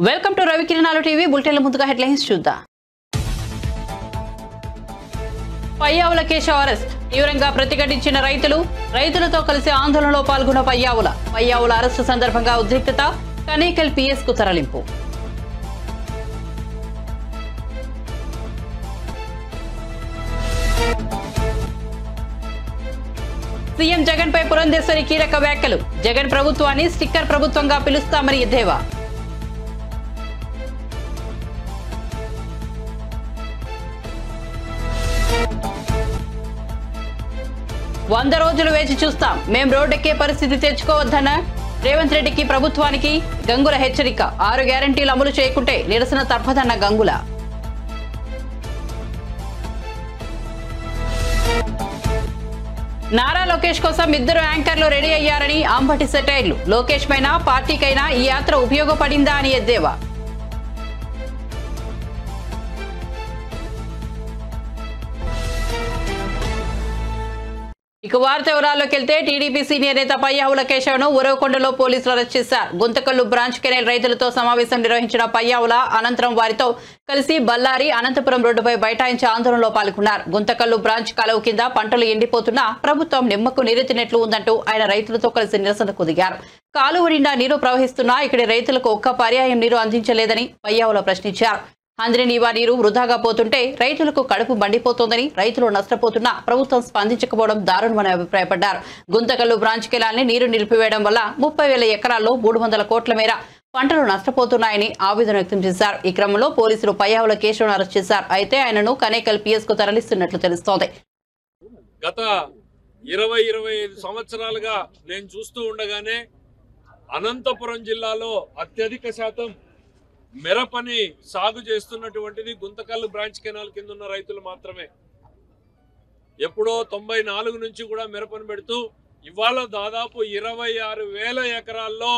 Welcome to Ravi కిరణాలు TV బులెటిన్ల ముందుగా headlines చూద్దాం. పయ్యావుల కేశవ్ అరెస్ట్, తీవ్రంగా ప్రతిఘటించిన రైతులతో కలిసి ఆందోళనలో పాల్గొన్న పయ్యావుల అరెస్టు సందర్భంగా ఉద్రిక్తత, కనేకల్ పిఎస్ కు తరలింపు. సీఎం జగన్ పై పురంధేశ్వరి కీలక వ్యాఖ్యలు, జగన్ ప్రభుత్వాన్ని స్టిక్కర్ ప్రభుత్వంగా పిలుస్తామని ఎద్దేవా. 100 రోజులు వేచి చూస్తాం, మేం రోడ్డెక్కే పరిస్థితి తెచ్చుకోవద్దన్న రేవంత్ రెడ్డికి ప్రభుత్వానికి గంగుల హెచ్చరిక. 6 గ్యారంటీలు అమలు చేయకుంటే నిరసన తప్పదన్న గంగుల. నారా లోకేష్ కోసం 2 యాంకర్లు రెడీ అయ్యారని అంబటి సెటైర్లు. లోకేష్ పైన పార్టీకైనా ఈ యాత్ర ఉపయోగపడిందా అని ఎద్దేవా. ఇక వార్త వివరాల్లోకి వెళ్తే టీడీపీ సీనియర్ నేత పయ్యావుల కేశవ్ను ఉరవకొండలో పోలీసులు అరెస్ట్ చేశారు. గుంతకల్లు బ్రాంచ్ కెనాల్ రైతులతో సమావేశం నిర్వహించిన పయ్యావుల అనంతరం వారితో కలిసి బళ్ళారి అనంతపురం రోడ్డుపై బైఠాయించి ఆందోళనలో పాల్గొన్నారు. గుంతకల్లు బ్రాంచ్ కాలువ కింద పంటలు ఎండిపోతున్నా ప్రభుత్వం నిమ్మకు నీరెత్తినట్లు ఉందంటూ ఆయన రైతులతో కలిసి నిరసనకు దిగారు. కాలువ నిండా నీరు ప్రవహిస్తున్నా ఇక్కడి రైతులకు ఒక్క పర్యాయం నీరు అందించలేదని పయ్యావుల ప్రశ్నించారు. అందరినీవా నీరు వృధాగా పోతుంటే రైతులకు కడుపు మండిపోతోందని, రైతులు నష్టపోతున్నా ప్రభుత్వం స్పందించకపోవడం దారుణమని అభిప్రాయపడ్డారు. గుంతకల్లు బ్రాంచ్ కెనాల్ని నీరు నిలిపివేయడం వల్ల 30,000 ఎకరాల్లో 300 కోట్ల మేర పంటలు నష్టపోతున్నాయని ఆవేదన వ్యక్తం చేశారు. ఈ క్రమంలో పోలీసులు పయ్యావుల కేశవ్ను అరెస్ట్ చేశారు. అయితే ఆయనను కనేకల్ పిఎస్ కు తరలిస్తున్నట్లు తెలుస్తోంది. గత 20-25 సంవత్సరాలుగా నేను చూస్తూ ఉండగానే అనంతపురం జిల్లాలో అత్యధిక శాతం మిరపని సాగు చేస్తున్నటువంటిది గుంతకల్లు బ్రాంచ్ కెనాల్ కింద ఉన్న రైతులు మాత్రమే. ఎప్పుడో 94 నుంచి కూడా మిరపను పెడుతూ ఇవాళ దాదాపు 26,000 ఎకరాల్లో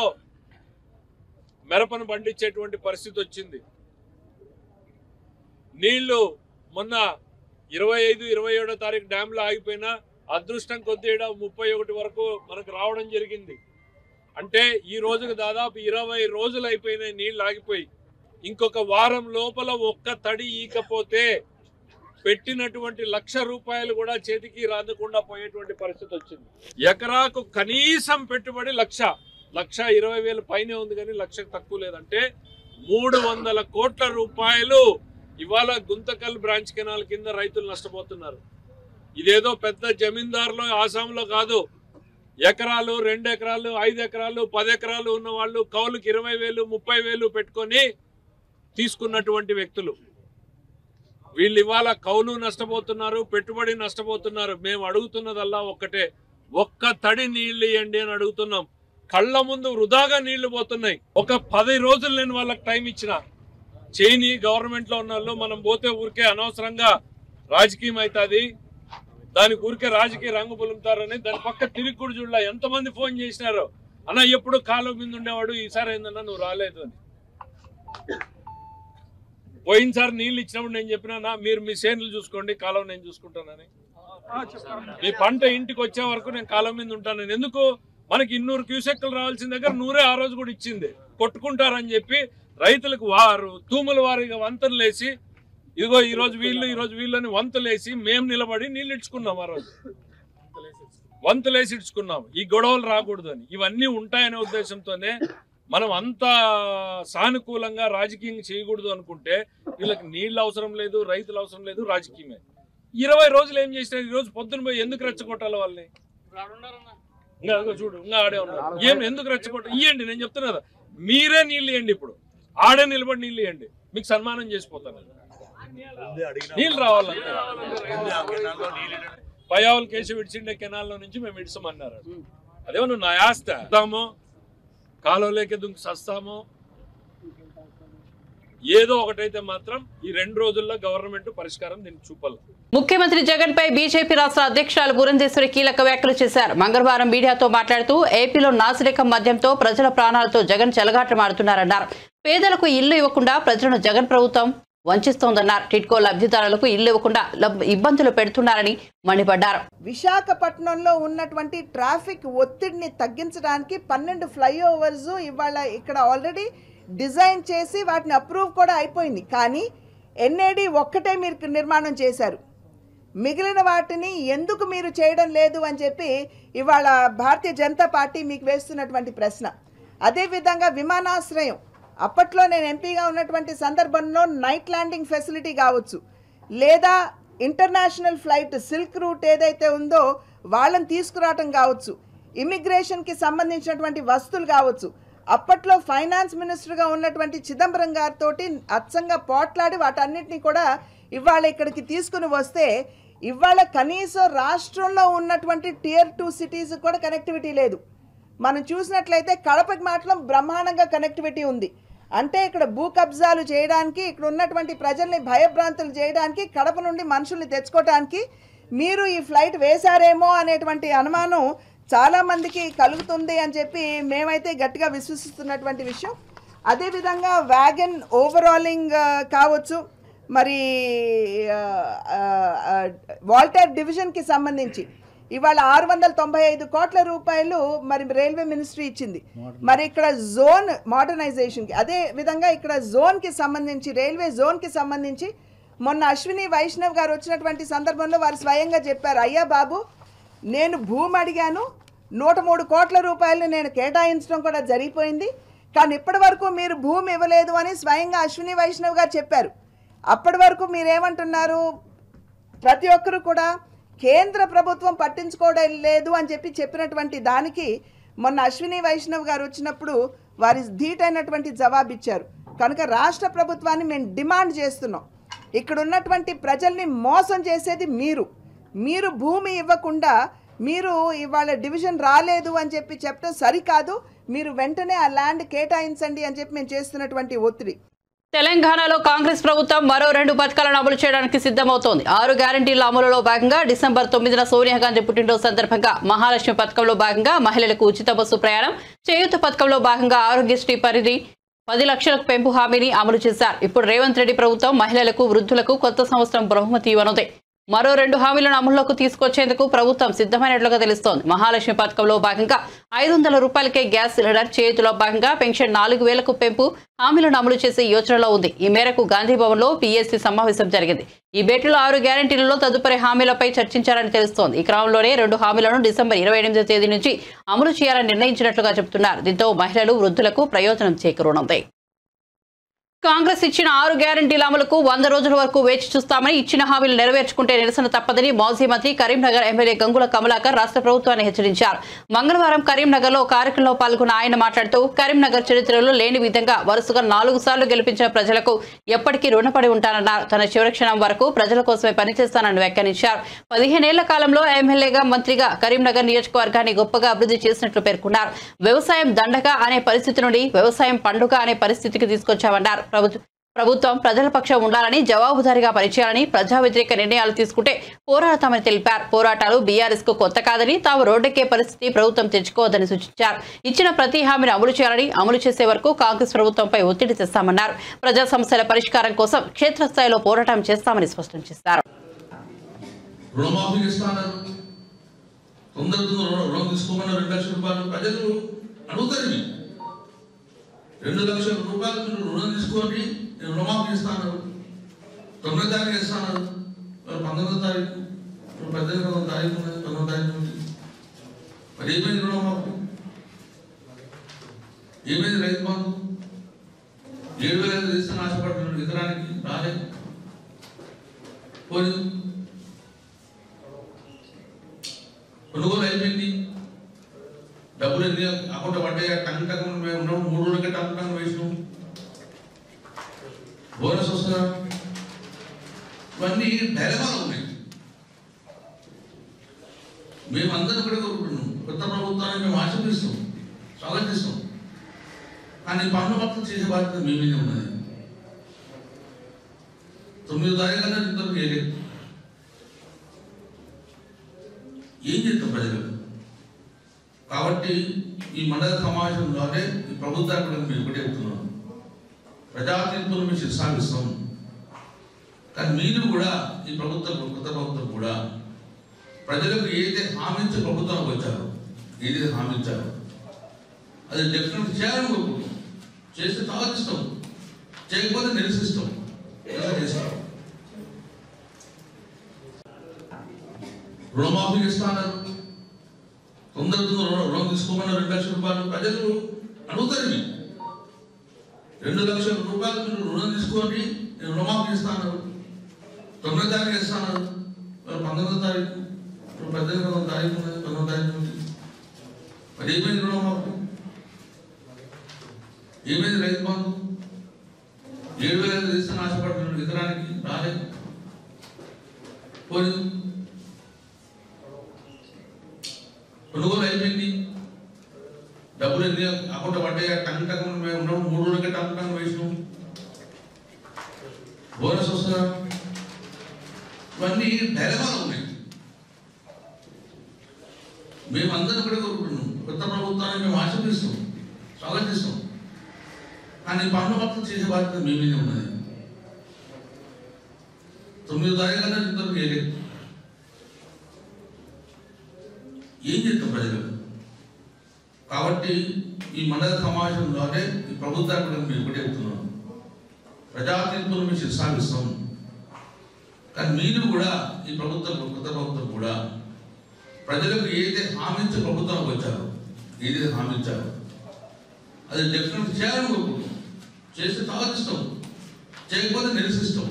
మిరపను పండించేటువంటి పరిస్థితి వచ్చింది. నీళ్లు మొన్న 25-27 తారీఖు డ్యాంలో ఆగిపోయినా అదృష్టం కొద్దీ 31 వరకు మనకు రావడం జరిగింది. అంటే ఈ రోజుకు దాదాపు 20 రోజులు అయిపోయినాయి నీళ్లు ఆగిపోయి. ఇంకొక వారం లోపల ఒక్క తడి ఈకపోతే పెట్టినటువంటి ₹1,00,000 కూడా చేతికి రాదకుండా పోయేటువంటి పరిస్థితి వచ్చింది. ఎకరాకు కనీసం పెట్టుబడి 1,20,000 పైనే ఉంది, కానీ 1,00,000 తక్కువ లేదంటే 300 కోట్ల రూపాయలు ఇవాళ గుంతకల్ బ్రాంచ్ కెనాల్ కింద రైతులు నష్టపోతున్నారు. ఇదేదో పెద్ద జమీందారులో ఆసాంలో కాదు. ఎకరాలు, 2 ఎకరాలు, 5 ఎకరాలు, 10 ఎకరాలు ఉన్న వాళ్ళు కౌలుకి 20,000, 30,000 పెట్టుకొని తీసుకున్నటువంటి వ్యక్తులు వీళ్ళు ఇవాళ కౌలు నష్టపోతున్నారు, పెట్టుబడి నష్టపోతున్నారు. మేము అడుగుతున్నదల్లా ఒక్కటే, ఒక్క తడి నీళ్లు ఇవ్వండి అని అడుగుతున్నాం. కళ్ళ ముందు వృధాగా నీళ్లు పోతున్నాయి. ఒక 10 రోజులు నేను వాళ్ళకి టైం ఇచ్చిన చేయని గవర్నమెంట్ లో ఉన్న వాళ్ళు. మనం పోతే ఊరికే అనవసరంగా రాజకీయం అవుతుంది, దానికి ఊరికే రాజకీయ రంగు పులుముతారని దాని పక్క తిరిగి కూడా చూడలే. ఎంతమంది ఫోన్ చేసినారో, అన్న ఎప్పుడు కాలువ మీద ఉండేవాడు, ఈసారి ఏందన్నా నువ్వు రాలేదు అని. పోయినసారి నీళ్ళు ఇచ్చినప్పుడు నేను చెప్పినా మీరు మీ చేనులు చూసుకోండి, కాలువ నేను చూసుకుంటానని. మీ పంట ఇంటికి వచ్చే వరకు నేను కాలువ మీద ఉంటానని. ఎందుకు మనకి 200 క్యూసెక్లు రావాల్సిన దగ్గర 100 ఆ రోజు కూడా ఇచ్చింది. కొట్టుకుంటారని చెప్పి రైతులకు తూముల వారిగా వంతలు వేసి, ఇదిగో ఈ రోజు వీళ్ళు అని వంతులేసి మేము నిలబడి నీళ్ళు ఇచ్చుకున్నాం. ఆ రోజు వంతులేసి ఇచ్చుకున్నాం. ఈ గొడవలు రాకూడదని, ఇవన్నీ ఉంటాయనే ఉద్దేశంతోనే మనం అంత సానుకూలంగా రాజకీయం చేయకూడదు అనుకుంటే వీళ్ళకి నీళ్ళు అవసరం లేదు, రైతులు అవసరం లేదు, రాజకీయమే. 20 రోజులు ఏం చేసినారు? ఈ రోజు పొద్దున పోయి ఎందుకు రెచ్చగొట్టాలి వాళ్ళని? ఇంకా చూడు, ఇంకా ఆడే ఉన్నారు. ఏం ఎందుకు రెచ్చగొట్టాలి? ఇవ్వండి, నేను చెప్తున్నా కదా, మీరే నీళ్ళు ఇవ్వండి. ఇప్పుడు ఆడే నిలబడి నీళ్ళు ఇవ్వండి, మీకు సన్మానం చేసిపోతాను. నీళ్ళు రావాలంటే పయ్యావుల కేశవ్ ఇడిచిండే కెనాల్లో నుంచి మేము ఇడిసమన్నారు. అదేమో నువ్వు నా ఆస్తామో కాలువలేకే దుంకి సస్తామో ఏదో ఒకటైతే మాత్రం ఈ 2 రోజుల్లో గవర్నమెంట్ పరిష్కారం దీనికి చూపాలి. ముఖ్యమంత్రి జగన్ పై బీజేపీ రాష్ట్ర అధ్యక్షురాలు పురంధేశ్వరి కీలక వ్యాఖ్యలు చేశారు. మంగళవారం మీడియాతో మాట్లాడుతూ ఏపీలో నాసిరకం మద్యంతో ప్రజల ప్రాణాలతో జగన్ చెలగాటమాడుతున్నారన్నారు. పేదలకు ఇల్లు ఇవ్వకుండా ప్రజలను జగన్ ప్రభుత్వం వంచిస్తోందన్నారు. టిడ్కో లబ్ధిదారులకు ఇల్లు ఇవ్వకుండా ఇబ్బందులు పెడుతున్నారని మండిపడ్డారు. విశాఖపట్నంలో ఉన్నటువంటి ట్రాఫిక్ ఒత్తిడిని తగ్గించడానికి 12 ఫ్లైఓవర్స్ ఇవాళ ఇక్కడ ఆల్రెడీ డిజైన్ చేసి వాటిని అప్రూవ్ కూడా అయిపోయింది. కానీ ఎన్ఏడి ఒక్కటే మీరు నిర్మాణం చేశారు, మిగిలిన వాటిని ఎందుకు మీరు చేయడం లేదు అని చెప్పి ఇవాళ భారతీయ జనతా పార్టీ మీకు వేస్తున్నటువంటి ప్రశ్న. అదేవిధంగా విమానాశ్రయం, అప్పట్లో నేను ఎంపీగా ఉన్నటువంటి సందర్భంలో నైట్ ల్యాండింగ్ ఫెసిలిటీ కావచ్చు, లేదా ఇంటర్నేషనల్ ఫ్లైట్ సిల్క్ రూట్ ఏదైతే ఉందో వాళ్ళని తీసుకురావటం కావచ్చు, ఇమిగ్రేషన్కి సంబంధించినటువంటి వస్తువులు కావచ్చు, అప్పట్లో ఫైనాన్స్ మినిస్టర్గా ఉన్నటువంటి చిదంబరం గారితో అచ్చంగా పోట్లాడి వాటన్నిటినీ కూడా ఇవాళ ఇక్కడికి తీసుకుని వస్తే ఇవాళ కనీసం రాష్ట్రంలో ఉన్నటువంటి టియర్ 2 సిటీస్ కూడా కనెక్టివిటీ లేదు. మనం చూసినట్లయితే కడపకి మాత్రం బ్రహ్మాండంగా కనెక్టివిటీ ఉంది. అంటే ఇక్కడ భూ కబ్జాలు చేయడానికి, ఇక్కడ ఉన్నటువంటి ప్రజల్ని భయభ్రాంతులు చేయడానికి, కడప నుండి మనుషుల్ని తెచ్చుకోవడానికి మీరు ఈ ఫ్లైట్ వేశారేమో అనేటువంటి అనుమానం చాలామందికి కలుగుతుంది అని చెప్పి మేమైతే గట్టిగా విశ్వసిస్తున్నటువంటి విషయం. అదేవిధంగా వ్యాగన్ ఓవరాలింగ్ కావచ్చు, మరి వాల్టర్ డివిజన్కి సంబంధించి ఇవాళ 695 కోట్ల రూపాయలు మరి రైల్వే మినిస్ట్రీ ఇచ్చింది. మరి ఇక్కడ జోన్ మోడర్నైజేషన్కి, అదే విధంగా ఇక్కడ జోన్కి సంబంధించి, రైల్వే జోన్కి సంబంధించి మొన్న అశ్విని వైష్ణవ్ గారు వచ్చినటువంటి సందర్భంలో వారు స్వయంగా చెప్పారు, అయ్యా బాబు నేను భూమి అడిగాను, 103 కోట్ల రూపాయలు నేను కేటాయించడం కూడా జరిగిపోయింది, కానీ ఇప్పటి వరకు మీరు భూమి ఇవ్వలేదు అని స్వయంగా అశ్విని వైష్ణవ్ గారు చెప్పారు. అప్పటి వరకు మీరేమంటున్నారు, ప్రతి ఒక్కరు కూడా కేంద్ర ప్రభుత్వం పట్టించుకోవడం లేదు అని చెప్పినటువంటి దానికి మొన్న అశ్విని వైష్ణవ్ గారు వచ్చినప్పుడు వారి ధీటైనటువంటి జవాబు ఇచ్చారు. కనుక రాష్ట్ర ప్రభుత్వాన్ని మేము డిమాండ్ చేస్తున్నాం, ఇక్కడ ఉన్నటువంటి ప్రజల్ని మోసం చేసేది మీరు భూమి ఇవ్వకుండా మీరు ఇవాళ డివిజన్ రాలేదు అని చెప్పడం సరికాదు, మీరు వెంటనే ఆ ల్యాండ్ కేటాయించండి అని చెప్పి మేము చేస్తున్నటువంటి ఒత్తిడి. తెలంగాణలో కాంగ్రెస్ ప్రభుత్వం మరో 2 పథకాలను అమలు చేయడానికి సిద్ధమవుతోంది. 6 గ్యారంటీల అమలులో భాగంగా డిసెంబర్ 9న సోనియా గాంధీ పుట్టినరోజు సందర్భంగా మహాలక్ష్మి పథకంలో భాగంగా మహిళలకు ఉచిత బస్సు ప్రయాణం, చేయూత పథకంలో భాగంగా ఆరోగ్యశ్రీ పరిధి 10 లక్షలకు పెంపు హామీని అమలు చేశారు. ఇప్పుడు రేవంత్ రెడ్డి ప్రభుత్వం మహిళలకు, వృద్ధులకు కొత్త సంవత్సరం బహుమతి ఇవ్వనుంది. మరో 2 హామీలను అమల్లోకి తీసుకొచ్చేందుకు ప్రభుత్వం సిద్ధమైనట్లుగా తెలుస్తోంది. మహాలక్ష్మి పథకంలో భాగంగా 500 రూపాయలకే గ్యాస్ సిలిండర్, చేతిలో భాగంగా పెన్షన్ 4000కు పెంపు హామీలను అమలు చేసే యోచనలో ఉంది. ఈ మేరకు గాంధీ భవన్లో పీఎస్సీ సమావేశం జరిగింది. ఈ భేటీలో 6 గ్యారంటీలలో తదుపరి హామీలపై చర్చించారని తెలుస్తోంది. ఈ క్రమంలోనే 2 హామీలను డిసెంబర్ 28వ తేదీ నుంచి అమలు చేయాలని నిర్ణయించినట్లుగా చెబుతున్నారు. దీంతో మహిళలు, వృద్ధులకు ప్రయోజనం చేకూరనుంది. కాంగ్రెస్ ఇచ్చిన 6 గ్యారంటీల అమలుకు 100 రోజుల వరకు వేచి చూస్తామని, ఇచ్చిన హామీలు నెరవేర్చుకుంటే నిరసన తప్పదని మాజీ మంత్రి కరీంనగర్ ఎమ్మెల్యే గంగుల కమలాకర్ రాష్ట్ర ప్రభుత్వాన్ని హెచ్చరించారు. మంగళవారం కరీంనగర్లో కార్యక్రమంలో పాల్గొన్న ఆయన మాట్లాడుతూ, కరీంనగర్ చరిత్రలో లేని విధంగా వరుసగా 4 సార్లు గెలిపించిన ప్రజలకు ఎప్పటికీ రుణపడి ఉంటానన్నారు. తన చివరి క్షణం వరకు ప్రజల కోసమే పనిచేస్తానని వ్యాఖ్యానించారు. 15 ఏళ్ల కాలంలో ఎమ్మెల్యేగా, మంత్రిగా కరీంనగర్ నియోజకవర్గాన్ని గొప్పగా అభివృద్ధి చేసినట్లు పేర్కొన్నారు. వ్యవసాయం దండగా అనే పరిస్థితి నుండి వ్యవసాయం పండుగ అనే పరిస్థితికి తీసుకొచ్చామన్నారు. ప్రభుత్వం ప్రజల పక్షం ఉండాలని, జవాబుదారీగా పనిచేయాలని, ప్రజా వ్యతిరేక నిర్ణయాలు తీసుకుంటే పోరాడతామని తెలిపారు. పోరాటాలు బీఆర్ఎస్ కు కొత్త కాదని, తాము రోడ్డెక్కే పరిస్థితి ప్రభుత్వం తెచ్చుకోవద్దని సూచించారు. ఇచ్చిన ప్రతి హామీని అమలు చేయాలని, అమలు చేసే వరకు కాంగ్రెస్ ప్రభుత్వంపై ఒత్తిడి తెస్తామన్నారు. ప్రజా సమస్యల పరిష్కారం కోసం క్షేత్రస్థాయిలో పోరాటం చేస్తామని స్పష్టం చేశారు. $2 లక్షల రూపాయలు మీరు రుణం తీసుకోండి, నేను రుణమాఫీ ఇస్తాను, 9వ తారీఖు ఇస్తాను, 19వ తారీఖు, 18వ తారీఖు, 19వ తారీఖు ఉంది. మరి ఏమైంది రుణమాఫీ? ఏమైంది రైతు బంధు? 7,000 ఇస్తాను ఆశపడుతున్నాడు, ఎకరానికి రాలేదు. పోనీ కొనుగోలు అయిపోయింది, డబ్బులు ఎన్ని అకౌంట్ పడ్డాయి, టంక్ మేము ఉన్నాము, 3 రోజులకే టంక్ వేసినాం, బోనస్ వస్తుందా? ఇవన్నీ డైలమాలు ఉన్నాయి. మేమందరం కూడా కోరుకుంటున్నాం, కొత్త ప్రభుత్వాన్ని మేము ఆశీర్వదిస్తాం, స్వాగతిస్తాం. కానీ పన్ను మొత్తం చేసే బాధ్యత మీ మీద ఉన్నది. 9వ తారీఖు కన్నా ఇంతవరకు చేయలేదు. ఏం చేస్తాం ప్రజలకు? కాబట్టి ఈ మండల సమావేశంలోనే ఈ ప్రభుత్వాన్ని మేము ఒకటే చెప్తున్నాం, ప్రజా తీర్పును మేము శిక్షావిస్తాం. కానీ మీరు కూడా ఈ ప్రభుత్వం, కొత్త ప్రభుత్వం కూడా ప్రజలకు ఏదైతే హామీంచి ప్రభుత్వానికి వచ్చారో, ఏదైతే హామీంచారో అది డెఫినెట్ చేయాలని కోరుకుంటున్నాం. చేస్తే చాలా ఇష్టం, చేయకపోతే నిరసిస్తాం. రుణమాఫీ ఇస్తాన్నారు, తొందరగా రుణం తీసుకోమన్నారు. 2 లక్షల రూపాయలు ప్రజలు అడుగుతారు. 2 లక్షల రూపాయలు మీరు రుణం తీసుకోండి, నేను రుణమాఫీ ఇస్తాను. 9వ తారీఖు ఇస్తాను, 19వ తారీఖు, 18వ తారీఖు ఉన్నది, 19వ తారీఖు ఉంది. మరి ఏమైంది రుణమాఫీ? ఏమైంది రైతు బంధు? 7,000 ఇస్తాను ఆశపడుతున్నాడు, ఎకరానికి రాలేదు. పోలేదు, కొనుగోలు అయిపోయింది. డబ్బులు ఎన్ని అకౌంట్ పడ్డాయి? టంకం మేము ఉన్నాము, 3 రోజులకే టంకం వేసినాం. బోనస్ వస్తుందా? ఇవన్నీ డైలమాలు ఉన్నాయి. మేమందరం కూడా కోరుకుంటున్నాం, కొత్త ప్రభుత్వాన్ని మేము ఆశీర్వదిస్తాం, స్వాగతిస్తాం. కానీ పన్ను మొత్తం చేసే బాధ్యత మీ మీద ఉన్నది. 9వ తారీఖు కన్నా ఇంతవరకు వేయలేదు. ఏం చేస్తాం ప్రజలు? కాబట్టి ఈ మండల సమావేశంలోనే ఈ ప్రభుత్వాన్ని మేము ఒకటే చెప్తున్నాం, ప్రజా తీర్పును మేము శిరసాగిస్తాం. కానీ మీరు కూడా ఈ ప్రభుత్వం, కొత్త ప్రభుత్వం కూడా ప్రజలకు ఏదైతే హామీ ఇచ్చే ప్రభుత్వానికి వచ్చారో, ఏదైతే హామీ ఇచ్చారో అది డెఫినెట్ చేయాలని కోరుకుంటాం. చేస్తే చాలా ఇష్టం, చేయకపోతే నిరసిస్తాం.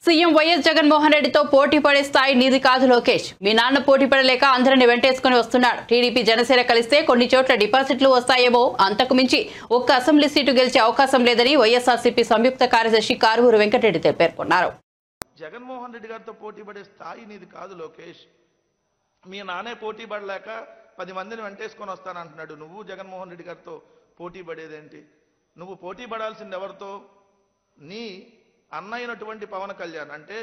సీఎం వైఎస్ జగన్మోహన్ రెడ్డితో పోటీ పడే స్థాయి నీది కాదు లోకేష్. మీ నాన్న పోటీ పడలేక అందరిని వెంటేసుకుని వస్తున్నాడు. టీడీపీ జనసేన కలిస్తే కొన్ని చోట్ల డిపాజిట్లు వస్తాయేమో, అంతకు మించి ఒక్క అసెంబ్లీ సీటు గెలిచే అవకాశం లేదని వైఎస్ఆర్సీపీ సంయుక్త కార్యదర్శి కారుమూరి వెంకటరెడ్డి పేర్కొన్నారు. జగన్మోహన్ రెడ్డి గారితో పోటీ పడే స్థాయి నీది కాదు లోకేష్. మీ నాన్నే పోటీ పడలేక 10 మందిని వెంటేసుకొని వస్తానంటున్నాడు. నువ్వు జగన్మోహన్ రెడ్డి గారితో పోటీ పడేదేంటి? నువ్వు పోటీ పడాల్సింది ఎవరితో? నీ అన్న అయినటువంటి పవన్ కళ్యాణ్, అంటే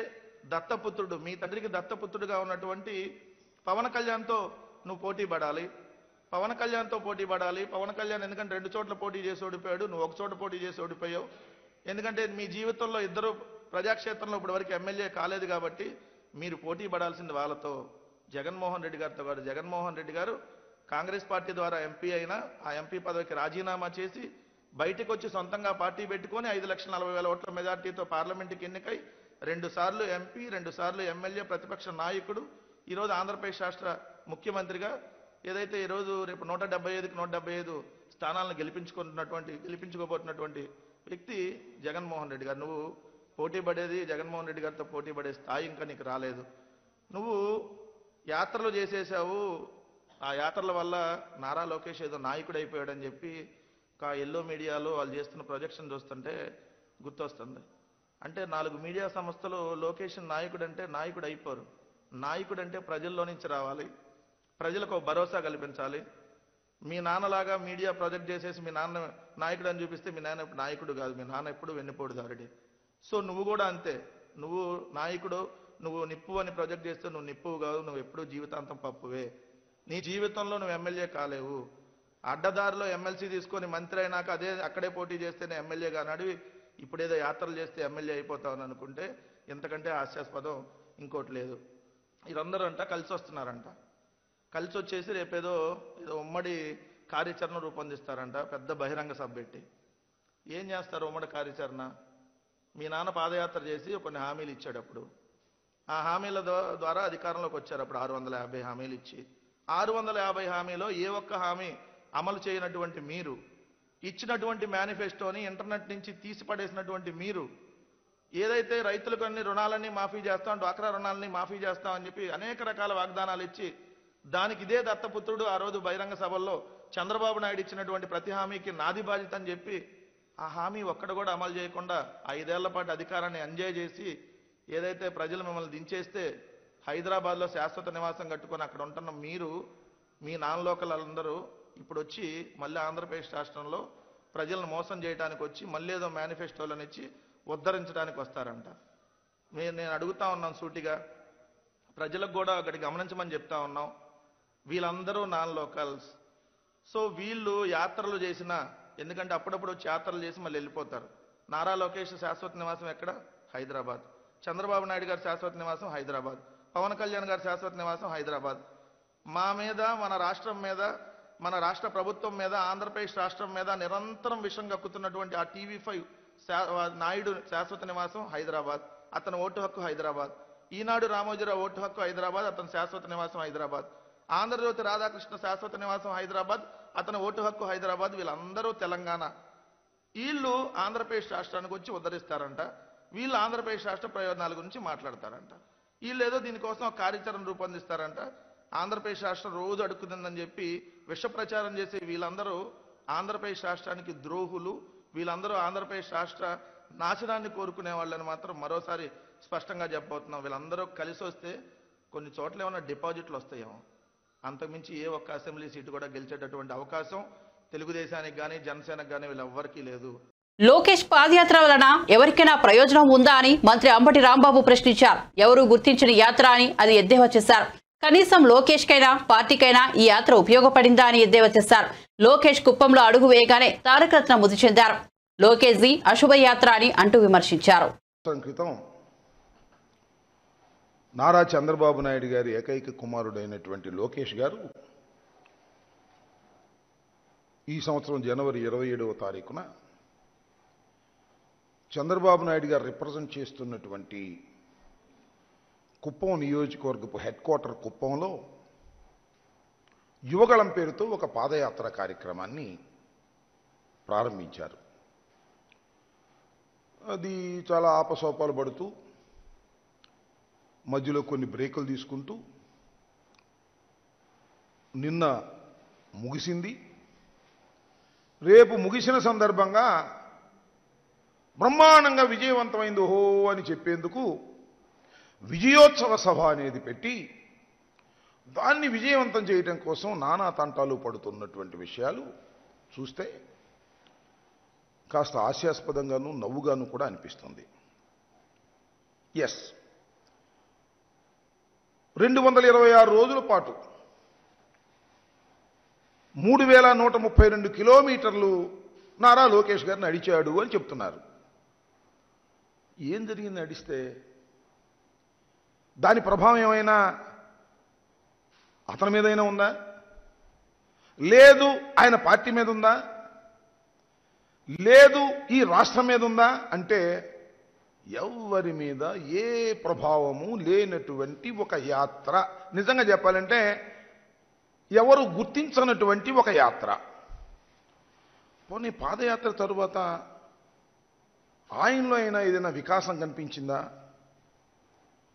దత్తపుత్రుడు, మీ తండ్రికి దత్తపుత్రుడుగా ఉన్నటువంటి పవన్ కళ్యాణ్తో నువ్వు పోటీ పడాలి. పవన్ కళ్యాణ్తో పోటీ పడాలి. పవన్ కళ్యాణ్ ఎందుకంటే 2 చోట్ల పోటీ చేసి ఓడిపోయాడు, నువ్వు 1 చోట పోటీ చేసి ఓడిపోయావు. ఎందుకంటే మీ జీవితంలో ఇద్దరు ప్రజాక్షేత్రంలో ఇప్పటి వరకు ఎమ్మెల్యే కాలేదు కాబట్టి మీరు పోటీ పడాల్సింది వాళ్ళతో, జగన్మోహన్ రెడ్డి గారితో కాదు. జగన్మోహన్ రెడ్డి గారు కాంగ్రెస్ పార్టీ ద్వారా ఎంపీ అయినా ఆ ఎంపీ పదవికి రాజీనామా చేసి బయటకు వచ్చి సొంతంగా పార్టీ పెట్టుకొని 5,40,000 ఓట్ల మెజార్టీతో పార్లమెంటుకి ఎన్నికై 2 సార్లు ఎంపీ, 2 సార్లు ఎమ్మెల్యే, ప్రతిపక్ష నాయకుడు, ఈరోజు ఆంధ్రప్రదేశ్ రాష్ట్ర ముఖ్యమంత్రిగా ఏదైతే ఈరోజు రేపు 175కి 175 స్థానాలను గెలిపించుకోబోతున్నటువంటి వ్యక్తి జగన్మోహన్ రెడ్డి గారు. నువ్వు పోటీ పడేది జగన్మోహన్ రెడ్డి గారితో పోటీ పడే స్థాయి ఇంకా నీకు రాలేదు. నువ్వు యాత్రలు చేసేసావు, ఆ యాత్రల వల్ల నారా లోకేష్ ఏదో నాయకుడు అయిపోయాడని చెప్పి ఎల్లో మీడియాలో వాళ్ళు చేస్తున్న ప్రొజెక్షన్ చూస్తుంటే గుర్తొస్తుంది. అంటే 4 మీడియా సంస్థలు లోకేష్ నాయకుడు అంటే నాయకుడు అయిపోరు. నాయకుడు అంటే ప్రజల్లో నుంచి రావాలి, ప్రజలకు భరోసా కల్పించాలి. మీ నాన్నలాగా మీడియా ప్రొజెక్ట్ చేసేసి మీ నాన్న నాయకుడు అని చూపిస్తే మీ నాన్న నాయకుడు కాదు, మీ నాన్న ఎప్పుడు వెన్నుపోటుదారుడే. సో నువ్వు కూడా అంతే, నువ్వు నాయకుడు, నువ్వు నిప్పు అని ప్రొజెక్ట్ చేస్తే నువ్వు నిప్పువు కాదు, నువ్వు ఎప్పుడూ జీవితాంతం పప్పువే. నీ జీవితంలో నువ్వు ఎమ్మెల్యే కాలేవు. అడ్డదారిలో ఎమ్మెల్సీ తీసుకొని మంత్రి అయినాక అక్కడే పోటీ చేస్తేనే ఎమ్మెల్యే కానాడు, ఇప్పుడేదో యాత్రలు చేస్తే ఎమ్మెల్యే అయిపోతావని అనుకుంటే ఇంతకంటే హాస్యాస్పదం ఇంకోటి లేదు. వీరందరూ అంట కలిసి వస్తున్నారంట, కలిసి వచ్చేసి రేపేదో ఉమ్మడి కార్యాచరణ రూపొందిస్తారంట, పెద్ద బహిరంగ సభ పెట్టి. ఏం చేస్తారు ఉమ్మడి కార్యాచరణ? మీ నాన్న పాదయాత్ర చేసి కొన్ని హామీలు ఇచ్చాడు. అప్పుడు ఆ హామీల ద్వారా అధికారంలోకి వచ్చారు. అప్పుడు 650 హామీలు ఇచ్చి 650 హామీలో ఏ ఒక్క హామీ అమలు చేయనటువంటి మీరు, ఇచ్చినటువంటి మేనిఫెస్టోని ఇంటర్నెట్ నుంచి తీసిపడేసినటువంటి మీరు, ఏదైతే రైతులకు అన్ని రుణాలన్నీ మాఫీ చేస్తాం, డ్వాక్రా రుణాలని మాఫీ చేస్తామని చెప్పి అనేక రకాల వాగ్దానాలు ఇచ్చి దానికి ఇదే దత్తపుత్రుడు ఆ రోజు బహిరంగ సభల్లో చంద్రబాబు నాయుడు ఇచ్చినటువంటి ప్రతి హామీకి నాది బాధ్యత అని చెప్పి ఆ హామీ ఒక్కడు కూడా అమలు చేయకుండా 5 ఏళ్ల పాటు అధికారాన్ని ఎంజాయ్ చేసి ఏదైతే ప్రజలు మిమ్మల్ని దించేస్తే హైదరాబాద్లో శాశ్వత నివాసం కట్టుకొని అక్కడ ఉంటున్న మీరు, మీ నాన్ లోకల్ అందరూ ఇప్పుడు వచ్చి మళ్ళీ ఆంధ్రప్రదేశ్ రాష్ట్రంలో ప్రజలను మోసం చేయడానికి వచ్చి మళ్ళీ ఏదో మేనిఫెస్టోలను ఇచ్చి ఉద్ధరించడానికి వస్తారంట. నేను అడుగుతా ఉన్నాను సూటిగా, ప్రజలకు కూడా ఒకటి గమనించమని చెప్తా ఉన్నాం, వీళ్ళందరూ నాన్ లోకల్స్. సో వీళ్ళు యాత్రలు చేసిన, ఎందుకంటే అప్పుడప్పుడు వచ్చి యాత్రలు చేసి మళ్ళీ వెళ్ళిపోతారు. నారా లోకేష్ శాశ్వత నివాసం ఎక్కడ? హైదరాబాద్. చంద్రబాబు నాయుడు గారి శాశ్వత నివాసం హైదరాబాద్. పవన్ కళ్యాణ్ గారి శాశ్వత నివాసం హైదరాబాద్. మా మీద, మన రాష్ట్రం మీద మన రాష్ట్ర ప్రభుత్వం మీద, ఆంధ్రప్రదేశ్ రాష్ట్రం మీద నిరంతరం విషం కక్కుతున్నటువంటి ఆ TV5 నాయుడు శాశ్వత నివాసం హైదరాబాద్, అతని ఓటు హక్కు హైదరాబాద్. ఈనాడు రామోజీరావు ఓటు హక్కు హైదరాబాద్, అతని శాశ్వత నివాసం హైదరాబాద్. ఆంధ్రజ్యోతి రాధాకృష్ణ శాశ్వత నివాసం హైదరాబాద్, అతని ఓటు హక్కు హైదరాబాద్. వీళ్ళందరూ తెలంగాణ. వీళ్ళు ఆంధ్రప్రదేశ్ రాష్ట్రానికి వచ్చి ఉద్ధరిస్తారంట. వీళ్ళు ఆంధ్రప్రదేశ్ రాష్ట్ర ప్రయోజనాల గురించి మాట్లాడతారంట. వీళ్ళు ఏదో దీనికోసం ఒక కార్యాచరణ రూపొందిస్తారంట. ఆంధ్రప్రదేశ్ రాష్ట్రం రోజు అడుక్కుతుందని చెప్పి విష ప్రచారం చేసే వీళ్ళందరూ ఆంధ్రప్రదేశ్ రాష్ట్రానికి ద్రోహులు. వీళ్ళందరూ ఆంధ్రప్రదేశ్ రాష్ట్ర నాశనాన్ని కోరుకునే వాళ్ళని మాత్రం మరోసారి స్పష్టంగా చెప్పబోతున్నాం. వీళ్ళందరూ కలిసి వస్తే కొన్ని చోట్ల ఏమైనా డిపాజిట్లు వస్తాయేమో, అంతకుమించి ఏ ఒక్క అసెంబ్లీ సీటు కూడా గెలిచేటటువంటి అవకాశం తెలుగుదేశానికి కానీ జనసేనకు కానీ వీళ్ళెవ్వరికీ లేదు. లోకేష్ పాదయాత్ర వలన ఎవరికైనా ప్రయోజనం ఉందా అని మంత్రి అంబటి రాంబాబు ప్రశ్నించారు. ఎవరు గుర్తించిన యాత్ర అని అది ఎద్దేవా చేశారు. కనీసం లోకేష్ కైనా పార్టీకైనా ఈ యాత్ర ఉపయోగపడిందా అని ఎద్దేవా చేశారు. లోకేష్ కుప్పంలో అడుగు వేయగానే తారకరత్న మృతి చెందారు. లోకేష్ జీ అశుభ యాత్ర అని అంటూ విమర్శించారు. క్రితం నారా చంద్రబాబు నాయుడు గారి ఏకైక కుమారుడైనటువంటి లోకేష్ గారు ఈ సంవత్సరం జనవరి 27వ తారీఖున చంద్రబాబు నాయుడు గారు రిప్రజెంట్ చేస్తున్నటువంటి కుప్పం నియోజకవర్గపు హెడ్ క్వార్టర్ కుప్పంలో యువగళం పేరుతో ఒక పాదయాత్ర కార్యక్రమాన్ని ప్రారంభించారు. అది చాలా ఆపసోపాలు పడుతూ మధ్యలో కొన్ని బ్రేకులు తీసుకుంటూ నిన్న ముగిసింది. రేపు ముగిసిన సందర్భంగా బ్రహ్మాండంగా విజయవంతమైంది ఓహో అని చెప్పేందుకు విజయోత్సవ సభ అనేది పెట్టి దాన్ని విజయవంతం చేయడం కోసం నానా తంటాలు పడుతున్నటువంటి విషయాలు చూస్తే కాస్త హాస్యాస్పదంగాను నవ్వుగాను కూడా అనిపిస్తుంది. ఎస్, 226 రోజుల పాటు 3132 కిలోమీటర్లు నారా లోకేష్ గారు నడిచాడు అని చెప్తున్నారు. ఏం జరిగింది నడిస్తే? దాని ప్రభావం ఏమైనా అతని మీదైనా ఉందా? లేదు ఆయన పార్టీ మీద ఉందా? లేదు ఈ రాష్ట్రం మీద ఉందా? అంటే ఎవరి మీద ఏ ప్రభావము లేనటువంటి ఒక యాత్ర. నిజంగా చెప్పాలంటే ఎవరు గుర్తించనటువంటి ఒక యాత్ర. పోనీ పాదయాత్ర తరువాత ఆయనలో అయినా ఏదైనా వికాసం కనిపించిందా?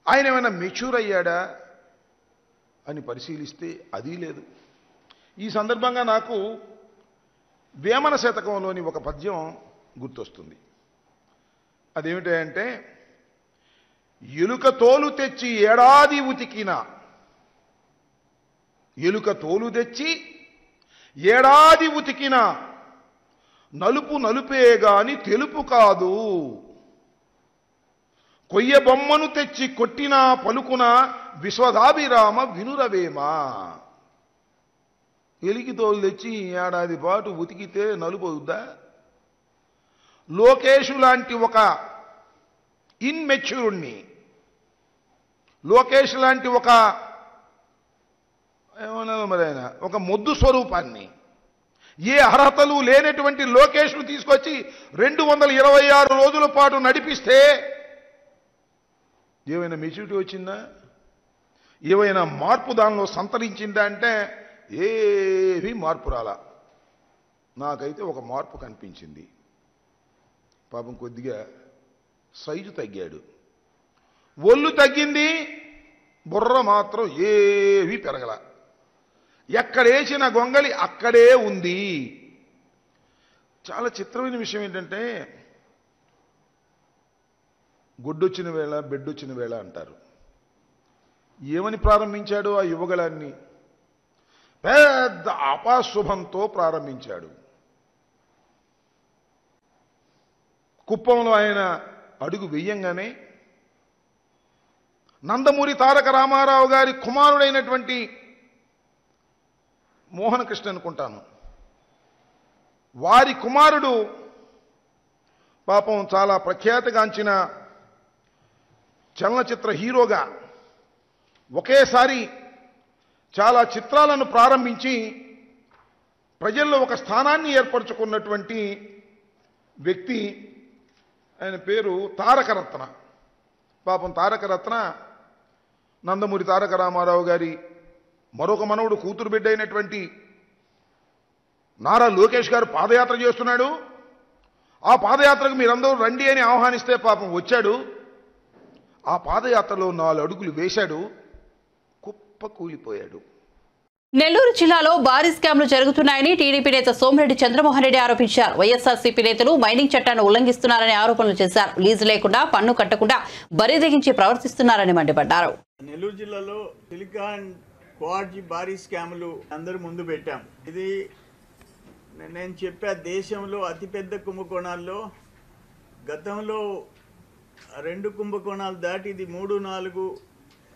ఆయన ఏమైనా మెచ్యూర్ అయ్యాడా అని పరిశీలిస్తే అది లేదు. ఈ సందర్భంగా నాకు వేమన శతకంలోని ఒక పద్యం గుర్తొస్తుంది. అదేమిటంటే, ఎలుక తోలు తెచ్చి ఏడాది ఉతికిన, ఎలుక తోలు తెచ్చి ఏడాది ఉతికిన నలుపు నలుపే గాని తెలుపు కాదు, కొయ్య బొమ్మను తెచ్చి కొట్టినా పలుకున విశ్వదాభిరామ వినురవేమా. ఎలికి తోలు తెచ్చి ఏడాది పాటు ఉతికితే నలుపు అవుద్దా? లోకేషు లాంటి ఒక ఇన్మెచ్యూర్డ్ని, లోకేష్ లాంటి ఒక ఏమన్నా మరి ఆయన ఒక మొద్దు స్వరూపాన్ని, ఏ అర్హతలు లేనటువంటి లోకేష్ను తీసుకొచ్చి 226 రోజుల పాటు నడిపిస్తే ఏమైనా మెచ్యూరిటీ వచ్చిందా? ఏమైనా మార్పు దానిలో సంతరించిందా అంటే ఏమీ మార్పు రాలా. నాకైతే ఒక మార్పు కనిపించింది. పాపం కొద్దిగా సైజు తగ్గాడు, ఒళ్ళు తగ్గింది, బుర్ర మాత్రం ఏమీ పెరగల. ఎక్కడేసిన గొంగలి అక్కడే ఉంది. చాలా చిత్రమైన విషయం ఏంటంటే, గొడ్డొచ్చిన వేళ బెడ్డొచ్చిన వేళ అంటారు. ఏమని ప్రారంభించాడు ఆ యువగళాన్ని? పెద్ద అపాశుభంతో ప్రారంభించాడు. కుప్పంలో ఆయన అడుగు వెయ్యంగానే నందమూరి తారక రామారావు గారి కుమారుడైనటువంటి మోహన్ కృష్ణ అనుకుంటాను, వారి కుమారుడు పాపం చాలా ప్రఖ్యాతిగాంచిన చలనచిత్ర హీరోగా ఒకేసారి చాలా చిత్రాలను ప్రారంభించి ప్రజల్లో ఒక స్థానాన్ని ఏర్పరచుకున్నటువంటి వ్యక్తి. ఆయన పేరు తారకరత్న. పాపం తారకరత్న నందమూరి తారక రామారావు గారి మరొక మనవుడు కూతురు బిడ్డ అయినటువంటి నారా లోకేష్ గారు పాదయాత్ర చేస్తున్నాడు. ఆ పాదయాత్రకు మీరందరూ రండి అని ఆహ్వానిస్తే పాపం వచ్చాడు. ఆ పాదయాత్రలో 4 అడుగులు వేశాడు, కుప్ప కూలిపోయాడు. నెల్లూరు జిల్లాలో భారీ స్కామ్లు జరుగుతున్నాయని టీడీపీ నేత సోమిరెడ్డి చంద్రమోహన్ రెడ్డి ఆరోపించారు. వైఎస్ఆర్సీపీ నేతలు మైనింగ్ చట్టాన్ని ఉల్లంఘిస్తున్నారని ఆరోపణలు చేశారు. లీజు లేకుండా పన్ను కట్టకుండా బరిదెగించి ప్రవర్తిస్తున్నారని మండిపడ్డారు. నెల్లూరు జిల్లాలో సిలికాన్ క్వార్జ్ భారీ స్కాములు అందరూ ముందు పెట్టాం. ఇది నేను చెప్పా, దేశంలో అతిపెద్ద కుంభకోణాల్లో గతంలో 2 కుంభకోణాలు దాటి ఇది 3-4,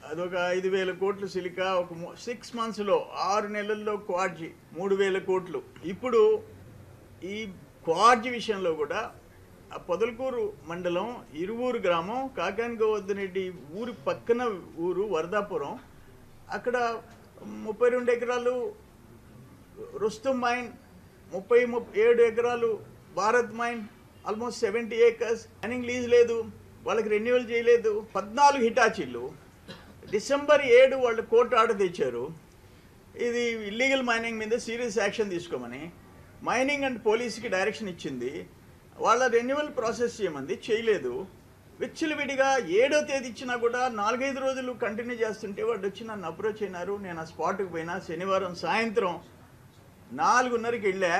అదొక 5,000 కోట్లు సిలికా, ఒక 6 మంత్స్లో 6 నెలల్లో క్వార్జ్ 3,000 కోట్లు. ఇప్పుడు ఈ క్వార్జ్ విషయంలో కూడా ఆ పొదలకూరు మండలం ఇరువూరు గ్రామం కాకానిగోవర్ధనరెడ్డి ఊరు పక్కన ఊరు వరదాపురం, అక్కడ 32 ఎకరాలు రుస్తుం మైన్, 37 ఎకరాలు Bharat mine, almost 70 acres. Mining lease లేదు, వాళ్ళకి రెన్యువల్ చేయలేదు. 14 హిటాచీలు. డిసెంబర్ 7 వాళ్ళు కోర్టు ఆర్డర్ తెచ్చారు, ఇది ఇల్లీగల్ మైనింగ్ మీద సీరియస్ యాక్షన్ తీసుకోమని. మైనింగ్ అండ్ పోలీస్కి డైరెక్షన్ ఇచ్చింది, వాళ్ళ రెన్యువల్ ప్రాసెస్ చేయమంది, చేయలేదు. విచ్చలవిడిగా 7వ తేదీ ఇచ్చినా కూడా 4-5 రోజులు కంటిన్యూ చేస్తుంటే వాళ్ళు వచ్చి నన్ను అప్రోచ్ అయినారు. నేను ఆ స్పాట్కి పోయినా. శనివారం సాయంత్రం 4:30కి వెళ్ళా.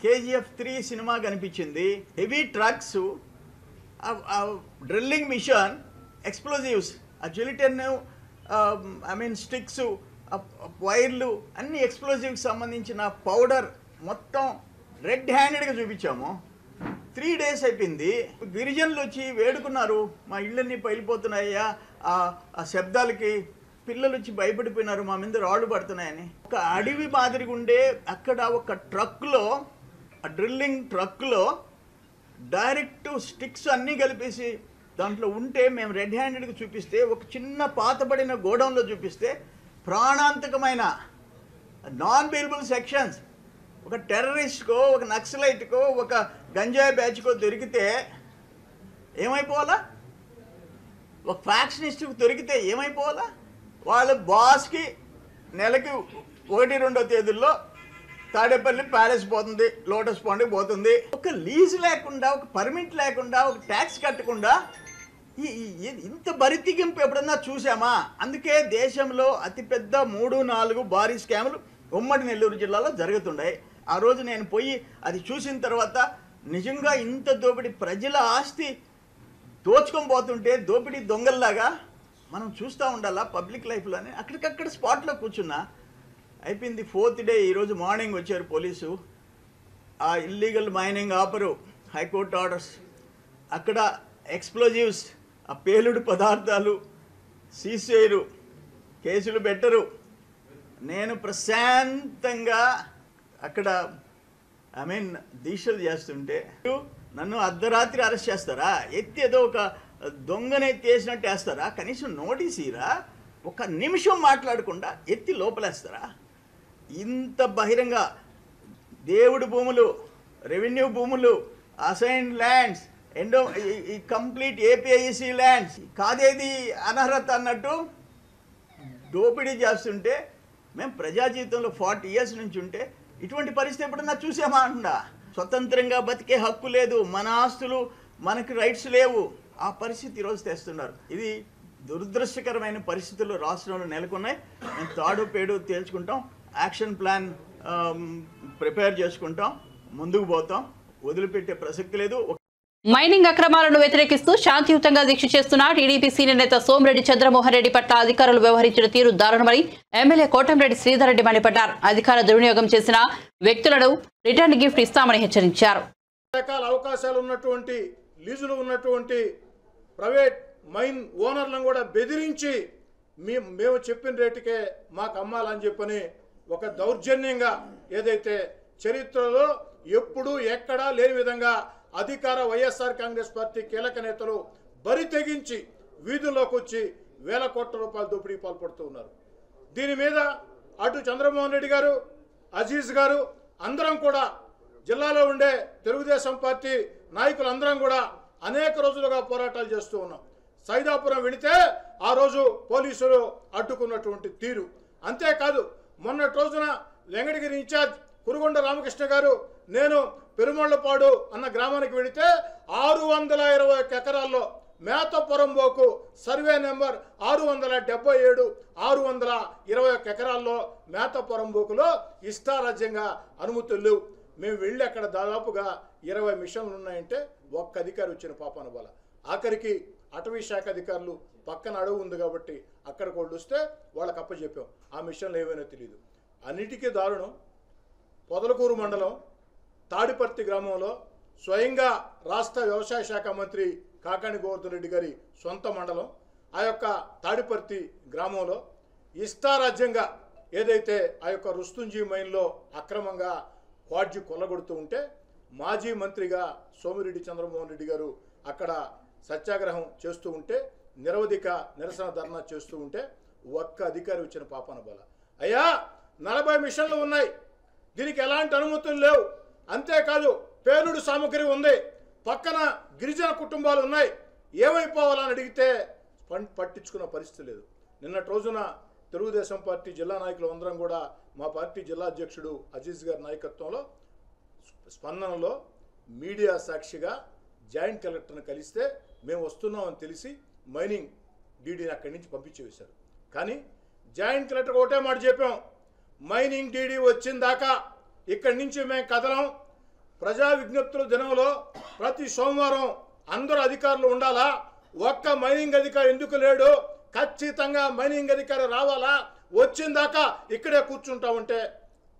KGF 3 సినిమా కనిపించింది. Heavy trucks, drilling machine, explosives, ఆ జిలిటన్ స్టిక్స్, వైర్లు, అన్ని ఎక్స్ప్లోజివ్కి సంబంధించిన పౌడర్ మొత్తం రెడ్ హ్యాండెడ్గా చూపించాము. 3 days అయిపోయింది. గిరిజనులు వచ్చి వేడుకున్నారు, మా ఇళ్ళన్నీ పైలిపోతున్నాయ్యా ఆ శబ్దాలకి. పిల్లలు వచ్చి భయపడిపోయినారు, మా మీద రాళ్ళు పడుతున్నాయని. ఒక అడవి మాదిరిగా ఉండే అక్కడ ఒక ట్రక్లో, ఆ డ్రిల్లింగ్ ట్రక్లో డైరెక్ట్ స్టిక్స్ అన్నీ కలిపేసి దాంట్లో ఉంటే మేము రెడ్ హ్యాండెడ్గా చూపిస్తే, ఒక చిన్న పాతబడిన గోడౌన్లో చూపిస్తే ప్రాణాంతకమైన నాన్ బెయిలబుల్ సెక్షన్స్ ఒక టెర్రరిస్ట్కో, ఒక నక్సలైట్కో, ఒక గంజాయి బ్యాచ్కో దొరికితే ఏమైపోవాలా? ఒక ఫ్యాక్షనిస్ట్కి దొరికితే ఏమైపోవాలా? వాళ్ళ బాస్కి నెలకి 1-2 తేదీల్లో తాడేపల్లి ప్యాలెస్ పోతుంది, లోటస్ పాండ్కి పోతుంది. ఒక లీజ్ లేకుండా, ఒక పర్మిట్ లేకుండా, ఒక ట్యాక్స్ కట్టకుండా ఇంత బరితిగింపు ఎప్పుడన్నా చూసామా? అందుకే దేశంలో అతిపెద్ద 3-4 భారీ స్కాములు ఉమ్మడి నెల్లూరు జిల్లాలో జరుగుతున్నాయి. ఆ రోజు నేను పోయి అది చూసిన తర్వాత నిజంగా ఇంత దోపిడీ, ప్రజల ఆస్తి దోచుకొని పోతుంటే దోపిడీ దొంగల్లాగా మనం చూస్తూ ఉండాలా పబ్లిక్ లైఫ్లోనే. అక్కడికక్కడ స్పాట్లో కూర్చున్నా. అయిపోయింది 4th డే. ఈరోజు మార్నింగ్ వచ్చారు పోలీసు. ఆ ఇల్లీగల్ మైనింగ్ ఆపరు, హైకోర్టు ఆర్డర్స్. అక్కడ ఎక్స్ప్లోజివ్స్, ఆ పేలుడు పదార్థాలు సీజ్ చేయరు, కేసులు పెట్టరు. నేను ప్రశాంతంగా అక్కడ దీక్షలు చేస్తుంటే నన్ను అర్ధరాత్రి అరెస్ట్ చేస్తారా? ఎత్తి ఏదో ఒక దొంగని ఎత్తేసినట్టు వేస్తారా? కనీసం నోటీస్ ఇరా? ఒక నిమిషం మాట్లాడకుండా ఎత్తి లోపలేస్తారా? ఇంత బహిరంగ దేవుడి భూములు, రెవెన్యూ భూములు, అసైన్డ్ ల్యాండ్స్, ఈ కంప్లీట్ ఏపీఐసి ల్యాండ్స్, కాదేది అనర్హత అన్నట్టు దోపిడీ చేస్తుంటే, మేము ప్రజా జీవితంలో 40 years నుంచి ఉంటే ఇటువంటి పరిస్థితి ఎప్పుడన్నా చూసామా? అంటున్నా. స్వతంత్రంగా బతికే హక్కు లేదు, మన ఆస్తులు మనకి రైట్స్ లేవు. ఆ పరిస్థితి ఈరోజు తెస్తున్నారు. ఇది దురదృష్టకరమైన పరిస్థితులు రాష్ట్రంలో నెలకొన్నాయి. మేము తాడు పేడు తేల్చుకుంటాం, యాక్షన్ ప్లాన్ ప్రిపేర్ చేసుకుంటాం, ముందుకు పోతాం, వదిలిపెట్టే ప్రసక్తి లేదు. మైనింగ్ అక్రమాలను వ్యతిరేకిస్తూ శాంతియుతంగా దీక్ష చేస్తున్న టీడీపీ సీనియర్ నేత సోమిరెడ్డి చంద్రమోహన్ రెడ్డి పట్ల అధికారులు వ్యవహరించిన తీరు దారుణమని ఎమ్మెల్యే కోటంరెడ్డి శ్రీధర్ రెడ్డి మండిపడ్డారు. అధికార దుర్వినియోగం చేసిన వ్యక్తులను రిటర్న్ గిఫ్ట్ ఇస్తామని హెచ్చరించారు. రకాల అవకాశాలు ఉన్నటువంటి, లీజులు ఉన్నటువంటి ప్రైవేట్ మైన్ ఓనర్లను కూడా బెదిరించి మేము చెప్పిన రేటుకే మాకు అమ్మాలని చెప్పని ఒక దౌర్జన్యంగా, ఏదైతే చరిత్రలో ఎప్పుడూ ఎక్కడా లేని విధంగా అధికార వైఎస్ఆర్ కాంగ్రెస్ పార్టీ కీలక నేతలు బరి తెగించి వీధుల్లోకి వచ్చి వేల కోట్ల రూపాయల దోపిడీ పాల్పడుతూ ఉన్నారు. దీని మీద అటు చంద్రమోహన్ రెడ్డి గారు, అజీజ్ గారు, అందరం కూడా జిల్లాలో ఉండే తెలుగుదేశం పార్టీ నాయకులందరం కూడా అనేక రోజులుగా పోరాటాలు చేస్తూ ఉన్నాం. సైదాపురం వెళితే ఆ రోజు పోలీసులు అడ్డుకున్నటువంటి తీరు. అంతేకాదు మొన్నటి రోజున వెంకటగిరి ఇన్ఛార్జ్ కురుగొండ రామకృష్ణ గారు నేను పెరుమళ్ళపాడు అన్న గ్రామానికి వెళితే 620 ఎకరాల్లో మేతపురంబోకు సర్వే నెంబర్ 677 621 ఎకరాల్లో మేతపురంబోకులో ఇష్టారాజ్యంగా అనుమతులు లేవు. మేము వెళ్ళి అక్కడ దాదాపుగా 20 మిషన్లు ఉన్నాయంటే ఒక్క అధికారి వచ్చిన పాపాన బాల. ఆఖరికి అటవీ శాఖ అధికారులు పక్కన అడవి ఉంది కాబట్టి అక్కడికి వాళ్ళు వస్తే వాళ్ళకి అప్పచెప్పాం. ఆ మిషన్లు ఏమైనా తెలియదు. అన్నిటికీ దారుణం పొదలకూరు మండలం తాడిపర్తి గ్రామంలో స్వయంగా రాష్ట్ర వ్యవసాయ శాఖ మంత్రి కాకాణి గోవర్ధన్ రెడ్డి గారి సొంత మండలం ఆ యొక్క తాడిపర్తి గ్రామంలో ఇష్టారాజ్యంగా ఏదైతే ఆ యొక్క రుస్తుంజీ మైన్లో అక్రమంగా క్వాడ్జి కొల్లగొడుతూ ఉంటే మాజీ మంత్రిగా సోమిరెడ్డి చంద్రమోహన్ రెడ్డి గారు అక్కడ సత్యాగ్రహం చేస్తూ ఉంటే నిరవధిక నిరసన ధర్నా చేస్తూ ఉంటే ఒక్క అధికారి వచ్చిన పాపాన బాల. అయ్యా 40 మిషన్లు ఉన్నాయి, దీనికి ఎలాంటి అనుమతులు లేవు. అంతేకాదు పేలుడు సామగ్రి ఉంది, పక్కన గిరిజన కుటుంబాలు ఉన్నాయి, ఏమైపోవాలని అడిగితే పట్టించుకున్న పరిస్థితి లేదు. నిన్నటి రోజున తెలుగుదేశం పార్టీ జిల్లా నాయకులు అందరం కూడా మా పార్టీ జిల్లా అధ్యక్షుడు అజీజ్ గారి నాయకత్వంలో స్పందనలో మీడియా సాక్షిగా జాయింట్ కలెక్టర్ని కలిస్తే మేము వస్తున్నామని తెలిసి మైనింగ్ డీడీని అక్కడి నుంచి పంపించేశారు. కానీ జాయింట్ కలెక్టర్ ఒకటే మాట చెప్పాం, మైనింగ్ డీడీ వచ్చిన దాకా ఇక్కడి నుంచి మేము కదలం. ప్రజా విజ్ఞప్తుల దినంలో ప్రతి సోమవారం అందరూ అధికారులు ఉండాలా, ఒక్క మైనింగ్ అధికారి ఎందుకు లేడు, ఖచ్చితంగా మైనింగ్ అధికారి రావాలా, వచ్చిన దాకా ఇక్కడే కూర్చుంటామంటే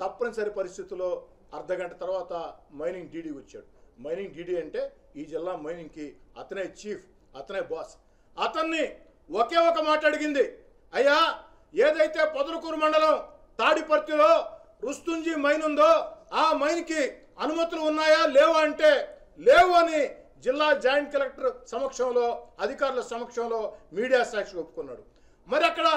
తప్పనిసరి పరిస్థితుల్లో అర్ధగంట తర్వాత మైనింగ్ డీడీ వచ్చాడు. మైనింగ్ డీడీ అంటే ఈ జిల్లా మైనింగ్కి అతనే చీఫ్, అతనే బాస్. అతన్ని ఒకే ఒక మాట అడిగింది, అయ్యా ఏదైతే పొదలకూరు మండలం తాడిపర్తిలో రుస్తుంజీ మైన్ ఉందో ఆ మైన్కి అనుమతులు ఉన్నాయా లేవా అంటే లేవు అని జిల్లా జాయింట్ కలెక్టర్ సమక్షంలో అధికారుల సమక్షంలో మీడియా సాక్షి ఒప్పుకున్నాడు. మరి అక్కడ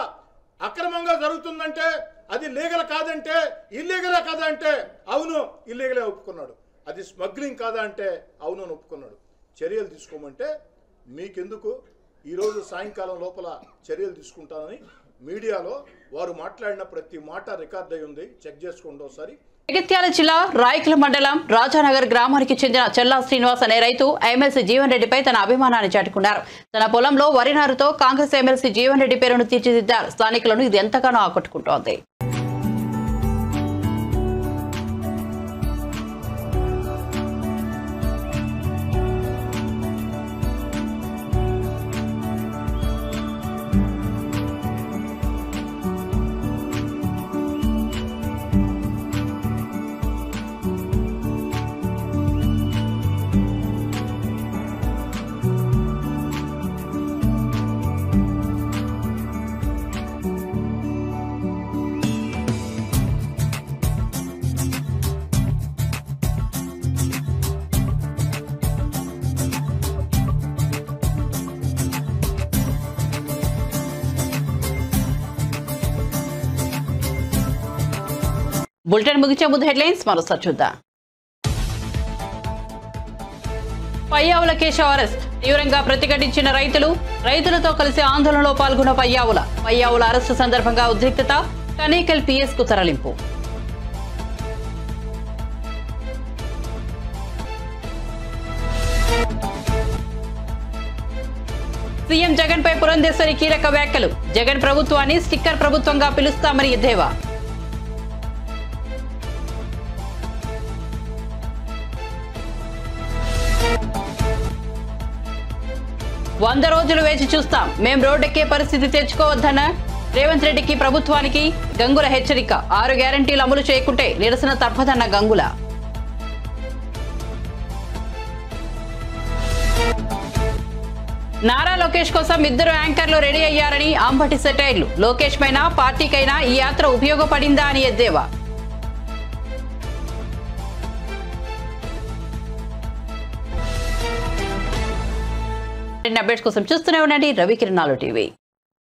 అక్రమంగా జరుగుతుందంటే అది లీగల్ కాదంటే ఇల్లీగలే కాదంటే అవును ఇల్లీగలే ఒప్పుకున్నాడు. అది స్మగ్లింగ్ కాదా అంటే అవును అని ఒప్పుకున్నాడు. చర్యలు తీసుకోమంటే మీకెందుకు, ఈరోజు సాయంకాలం లోపల చర్యలు తీసుకుంటానని మీడియాలో వారు మాట్లాడిన ప్రతి మాట రికార్డ్ అయి ఉంది, చెక్ చేసుకోండి ఒకసారి. జగిత్యాల జిల్లా రాయకల మండలం రాజానగర్ గ్రామానికి చెందిన చెల్లా శ్రీనివాస్ అనే రైతు ఎమ్మెల్సీ జీవన్ రెడ్డిపై తన అభిమానాన్ని చాటుకున్నారు. తన పొలంలో వరి నారుతో కాంగ్రెస్ ఎమ్మెల్సీ జీవన్ రెడ్డి పేరును తీర్చిదిద్దారు. స్థానికులను ఇది ఎంతగానో ఆకట్టుకుంటోంది. బులెటిన్ ముగించే ముందు హెడ్లైన్స్ మరోసారి చూద్దాం. పయ్యావుల కేశవ్ అరెస్ట్, తీవ్రంగా ప్రతిఘటించిన రైతులతో కలిసి ఆందోళనలో పాల్గొన్న పయ్యావుల అరెస్టు సందర్భంగా ఉద్రిక్తత, కనేకల్ పిఎస్ కు తరలింపు. సీఎం జగన్ పై పురంధేశ్వరి కీలక వ్యాఖ్యలు, జగన్ ప్రభుత్వాన్ని స్టిక్కర్ ప్రభుత్వంగా పిలుస్తామని ఎద్దేవా. వంద రోజులు వేచి చూస్తాం, మేం రోడ్డెక్కే పరిస్థితి తెచ్చుకోవద్దన్న రేవంత్ రెడ్డికి ప్రభుత్వానికి గంగుల హెచ్చరిక. 6 గ్యారంటీలు అమలు చేయకుంటే నిరసన తప్పదన్న గంగుల. నారా లోకేష్ కోసం 2 యాంకర్లు రెడీ అయ్యారని అంబటి సెటైర్లు, లోకేష్ పైన పార్టీకైనా ఈ యాత్ర ఉపయోగపడిందా అని ఎద్దేవా. అప్డేట్స్ కోసం చూస్తూనే ఉండండి రవికిరణాలు టీవీ.